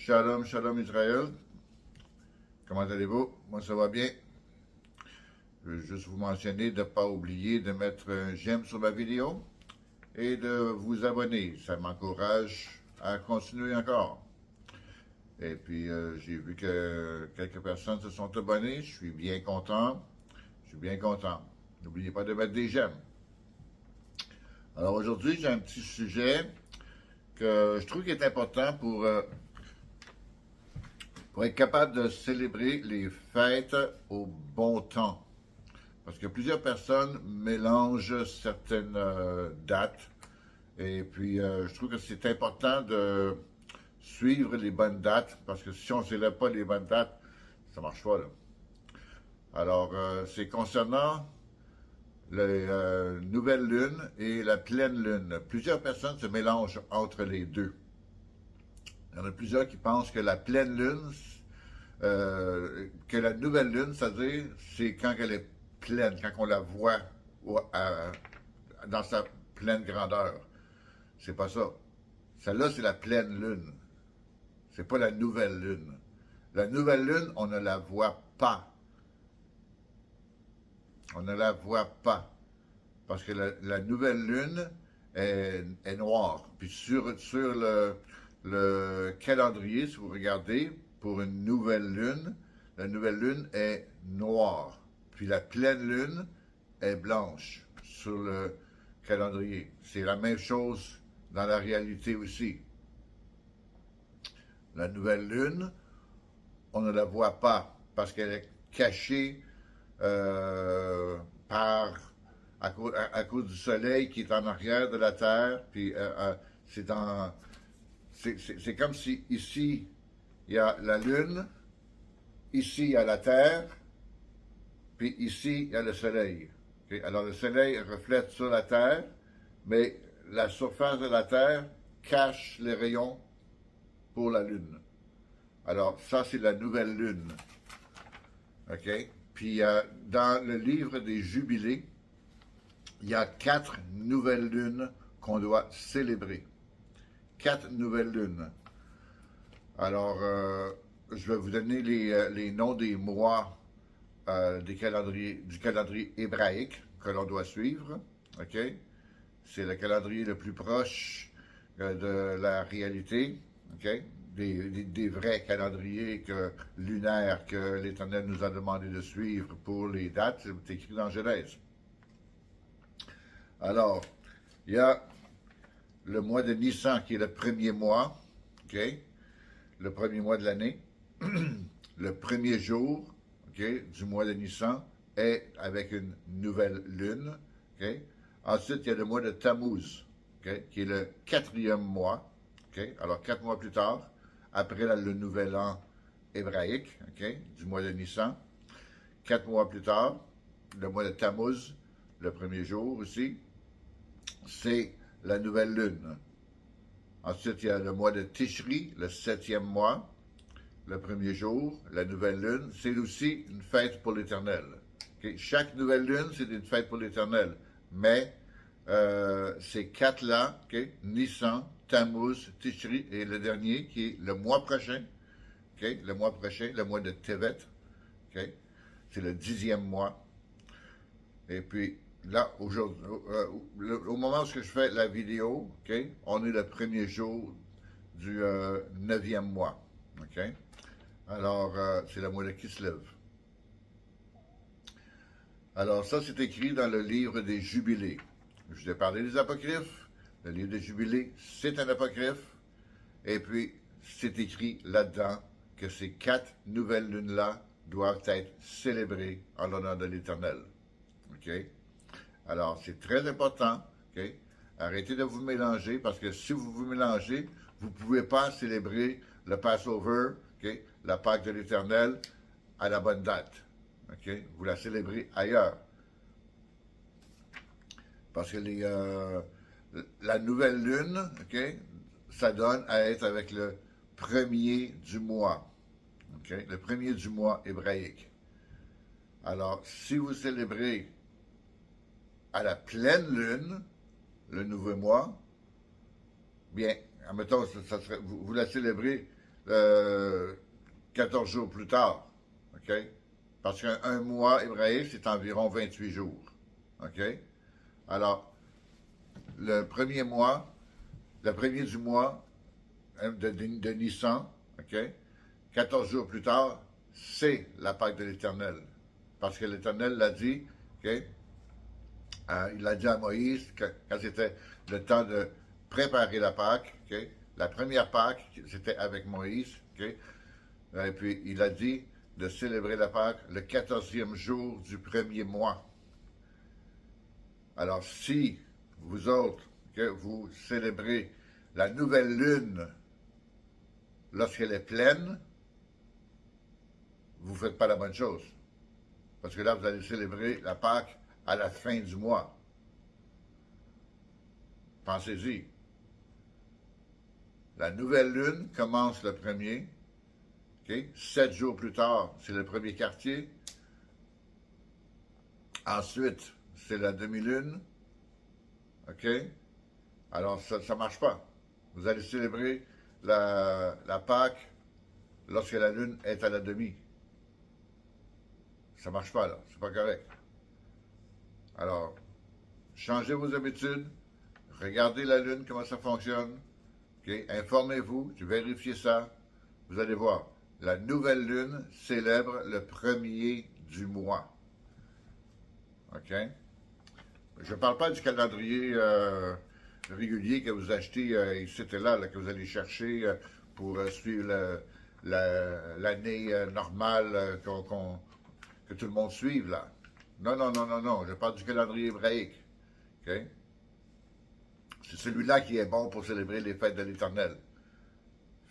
Shalom, shalom Israël. Comment allez-vous? Moi, ça va bien. Je veux juste vous mentionner de ne pas oublier de mettre un j'aime sur ma vidéo et de vous abonner. Ça m'encourage à continuer encore. Et puis, j'ai vu que quelques personnes se sont abonnées. Je suis bien content. Je suis bien content. N'oubliez pas de mettre des j'aime. Alors aujourd'hui, j'ai un petit sujet que je trouve qui est important pour être capable de célébrer les fêtes au bon temps. Parce que plusieurs personnes mélangent certaines dates. Et puis, je trouve que c'est important de suivre les bonnes dates. Parce que si on ne célèbre pas les bonnes dates, ça ne marche pas, là. Alors, c'est concernant la nouvelle lune et la pleine lune. Plusieurs personnes se mélangent entre les deux. Il y en a plusieurs qui pensent que la pleine lune, que la nouvelle lune, c'est-à-dire, c'est quand elle est pleine, quand on la voit dans sa pleine grandeur. C'est pas ça. Celle-là, c'est la pleine lune. C'est pas la nouvelle lune. La nouvelle lune, on ne la voit pas. On ne la voit pas. Parce que la nouvelle lune est noire. Puis sur le calendrier, si vous regardez, pour une nouvelle lune, la nouvelle lune est noire. Puis la pleine lune est blanche sur le calendrier. C'est la même chose dans la réalité aussi. La nouvelle lune, on ne la voit pas parce qu'elle est cachée à cause du soleil qui est en arrière de la Terre. Puis c'est comme si ici, il y a la lune, ici, il y a la Terre, puis ici, il y a le soleil. Okay? Alors, le soleil reflète sur la Terre, mais la surface de la Terre cache les rayons pour la lune. Alors, ça, c'est la nouvelle lune. OK? Puis, dans le livre des Jubilés, il y a 4 nouvelles lunes qu'on doit célébrer. 4 nouvelles lunes. Alors, je vais vous donner les noms des mois du calendrier hébraïque que l'on doit suivre. OK? C'est le calendrier le plus proche de la réalité. OK? Des vrais calendriers lunaires que l'Éternel nous a demandé de suivre pour les dates. C'est écrit dans Genèse. Alors, il y a le mois de Nissan qui est le premier mois. OK? Le premier mois de l'année. Le premier jour, okay, du mois de Nissan est avec une nouvelle lune. Okay? Ensuite, il y a le mois de Tammuz, okay, qui est le 4e mois. Okay? Alors, 4 mois plus tard, après le nouvel an hébraïque, okay, du mois de Nissan. 4 mois plus tard, le mois de Tammuz, le premier jour aussi, c'est la nouvelle lune. Ensuite, il y a le mois de Tishri, le 7e mois, le premier jour, la nouvelle lune. C'est aussi une fête pour l'Éternel. Okay? Chaque nouvelle lune, c'est une fête pour l'Éternel. Mais ces 4-là, okay? Nissan, Tammuz, Tishri et le dernier qui est le mois prochain. Okay? Le mois prochain, le mois de Tevet. Okay? C'est le 10e mois. Et puis, là, aujourd'hui, au moment où je fais la vidéo, okay, on est le premier jour du 9e mois. Okay? Alors, c'est le mois de Kislev. Alors, ça, c'est écrit dans le livre des Jubilés. Je vous ai parlé des apocryphes. Le livre des Jubilés, c'est un apocryphe. Et puis, c'est écrit là-dedans que ces 4 nouvelles lunes-là doivent être célébrées en l'honneur de l'Éternel. OK? Alors, c'est très important. OK? Arrêtez de vous mélanger parce que si vous vous mélangez, vous ne pouvez pas célébrer le Passover, okay, la Pâque de l'Éternel, à la bonne date. Okay? Vous la célébrez ailleurs. Parce que la nouvelle lune, okay, ça donne à être avec le premier du mois. Okay? Le premier du mois hébraïque. Alors, si vous célébrez à la pleine lune, le nouveau mois, bien, admettons, vous la célébrez euh, 14 jours plus tard. OK? Parce qu'un mois hébraïque, c'est environ 28 jours. OK? Alors, le premier mois, le premier du mois de Nissan, OK? 14 jours plus tard, c'est la Pâque de l'Éternel. Parce que l'Éternel l'a dit, OK? Il l'a dit à Moïse quand c'était le temps de préparer la Pâque, OK? La première Pâque, c'était avec Moïse, OK? Et puis, il a dit de célébrer la Pâque le 14e jour du premier mois. Alors, si vous autres, que vous célébrez la nouvelle lune lorsqu'elle est pleine, vous ne faites pas la bonne chose. Parce que là, vous allez célébrer la Pâque à la fin du mois. Pensez-y. La nouvelle lune commence le premier. Okay? 7 jours plus tard, c'est le premier quartier. Ensuite, c'est la demi-lune. OK? Alors, ça ne marche pas. Vous allez célébrer la Pâque lorsque la lune est à la demi. Ça ne marche pas, là. C'est pas correct. Alors, changez vos habitudes. Regardez la lune, comment ça fonctionne. Okay? Informez-vous, vérifiez ça. Vous allez voir. La nouvelle lune célèbre le premier du mois. OK? Je ne parle pas du calendrier régulier que vous achetez ici et là, que vous allez chercher pour suivre l'année normale que tout le monde suive, là. Non, non, non, non, non. Je parle du calendrier hébraïque. OK? C'est celui-là qui est bon pour célébrer les fêtes de l'Éternel.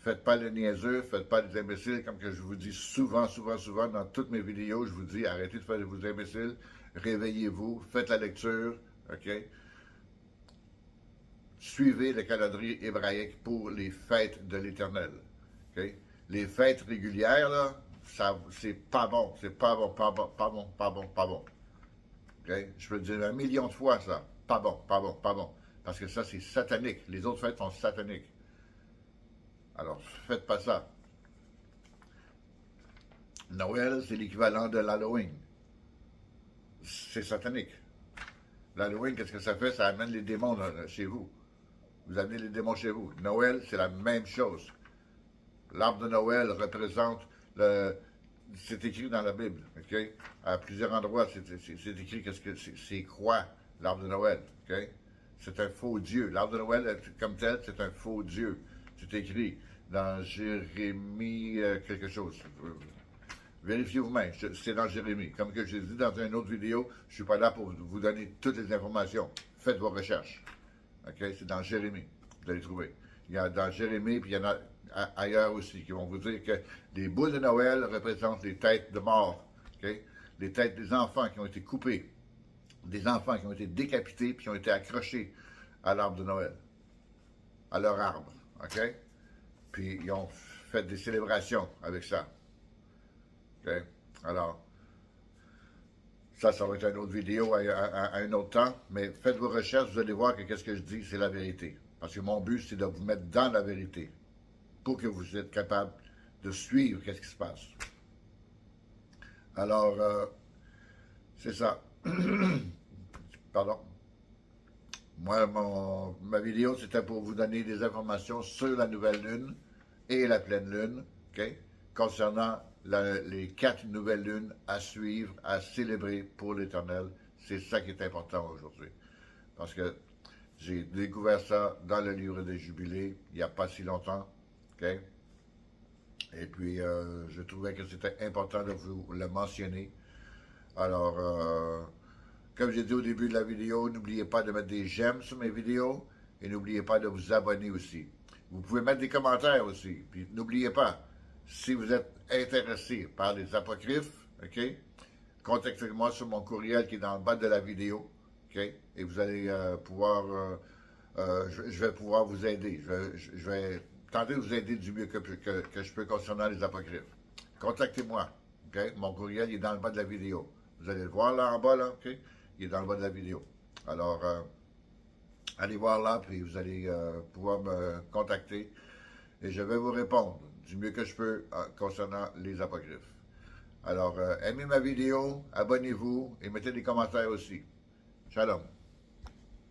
Faites pas les niaiseux, faites pas les imbéciles, comme que je vous dis souvent, souvent, souvent dans toutes mes vidéos, je vous dis, arrêtez de faire vos imbéciles, réveillez-vous, faites la lecture, OK? Suivez le calendrier hébraïque pour les fêtes de l'Éternel, OK? Les fêtes régulières, là, c'est pas bon, c'est pas bon, pas bon, pas bon, pas bon, pas bon. OK? Je peux le dire 1 million de fois, ça. Pas bon, pas bon, pas bon. Parce que ça, c'est satanique. Les autres fêtes sont sataniques. Alors, faites pas ça. Noël, c'est l'équivalent de l'Halloween. C'est satanique. L'Halloween, qu'est-ce que ça fait? Ça amène les démons chez vous. Vous amenez les démons chez vous. Noël, c'est la même chose. L'arbre de Noël représente le... C'est écrit dans la Bible, OK? À plusieurs endroits, c'est écrit qu'est-ce que c'est quoi l'arbre de Noël, OK? C'est un faux Dieu. L'arbre de Noël, comme tel, c'est un faux Dieu. C'est écrit dans Jérémie quelque chose. Vérifiez vous-même, c'est dans Jérémie. Comme que je l'ai dit dans une autre vidéo, je ne suis pas là pour vous donner toutes les informations. Faites vos recherches. OK? C'est dans Jérémie. Vous allez trouver. Il y a dans Jérémie, puis il y en a ailleurs aussi, qui vont vous dire que les boules de Noël représentent les têtes de mort. OK? Les têtes des enfants qui ont été coupées. Des enfants qui ont été décapités, puis qui ont été accrochés à l'arbre de Noël. À leur arbre. OK? Puis ils ont fait des célébrations avec ça. OK? Alors, ça va être une autre vidéo à un autre temps, mais faites vos recherches, vous allez voir que qu'est-ce que je dis, c'est la vérité. Parce que mon but, c'est de vous mettre dans la vérité pour que vous êtes capable de suivre qu'est-ce qui se passe. Alors, c'est ça. Pardon. Moi, ma vidéo, c'était pour vous donner des informations sur la nouvelle lune et la pleine lune, OK? Concernant les 4 nouvelles lunes à suivre, à célébrer pour l'Éternel. C'est ça qui est important aujourd'hui. Parce que j'ai découvert ça dans le livre des Jubilés, il n'y a pas si longtemps, OK? Et puis, je trouvais que c'était important de vous le mentionner. Alors, comme j'ai dit au début de la vidéo, n'oubliez pas de mettre des j'aime sur mes vidéos et n'oubliez pas de vous abonner aussi. Vous pouvez mettre des commentaires aussi. Puis n'oubliez pas, si vous êtes intéressé par les apocryphes, OK, contactez-moi sur mon courriel qui est dans le bas de la vidéo, OK, et vous allez pouvoir, je vais pouvoir vous aider. Je vais tenter de vous aider du mieux que je peux concernant les apocryphes. Contactez-moi, OK, mon courriel est dans le bas de la vidéo. Vous allez le voir là en bas, là, OK, il est dans le bas de la vidéo. Alors, allez voir là, puis vous allez pouvoir me contacter et je vais vous répondre. du mieux que je peux concernant les apocryphes. Alors, aimez ma vidéo, abonnez-vous et mettez des commentaires aussi. Shalom.